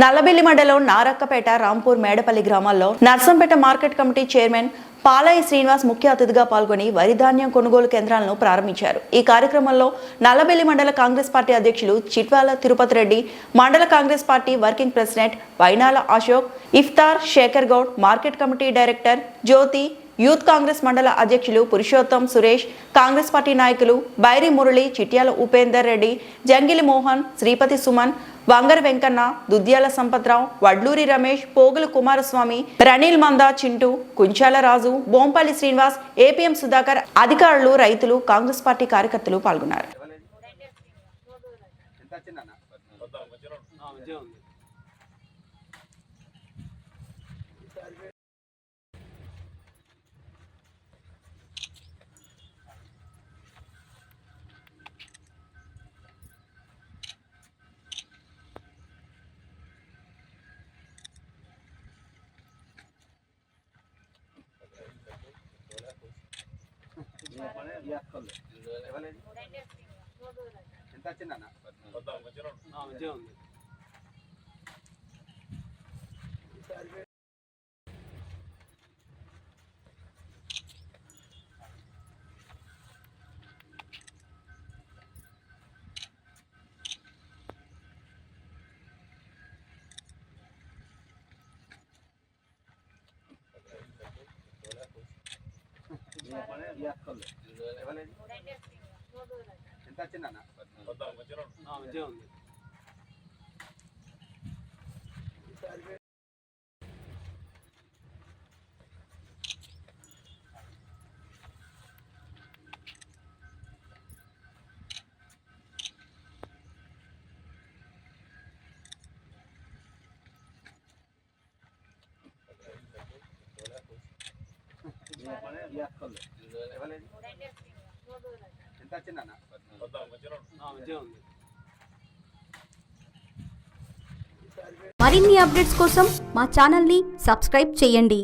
నల్లబెల్లి మండలం నారక్కపేట, రాంపూర్, మేడపల్లి గ్రామాల్లో Narsampet market committee chairman Palaiah Srinivas ముఖ్య అతిథిగా పాల్గొని వరి ధాన్యం కొనుగోలు కేంద్రాలను ప్రారంభించారు. ఈ కార్యక్రమంలో నల్లబెల్లి మండల కాంగ్రెస్ పార్టీ అధ్యక్షులు చిట్వాల తిరుపతి రెడ్డి, మండల Congress party working president Vainala Ashok, ఇఫ్తార్ Shekhar Goud, market committee director Jyothi, youth Congress మండల అధ్యక్షులు పురుషోత్తం సురేష్, కాంగ్రెస్ పార్టీ నాయకులు బైరి మురళి, చిట్యాల ఉపేందర్ రెడ్డి, జంగిలి మోహన్, శ్రీపతి సుమన్, వంగర వెంకన్న, దుద్యాల సంపత్రావు, వడ్లూరి రమేష్, పోగులు కుమారస్వామి, రణీల్ మందా, చింటూ, కుంచాల రాజు, బోంపల్లి శ్రీనివాస్, ఏపీఎం సుధాకర్, అధికారులు, రైతులు, కాంగ్రెస్ పార్టీ కార్యకర్తలు పాల్గొన్నారు. ఎంత వచ్చిందన్న? మంచిగా ఉంది. ఎంత వచ్చిందన్న? మంచిగా ఉంది. ఎంత వచ్చిందన్న? మంచిగా ఉంది. మరిన్ని అప్డేట్స్ కోసం మా ఛానల్ని సబ్స్క్రైబ్ చేయండి.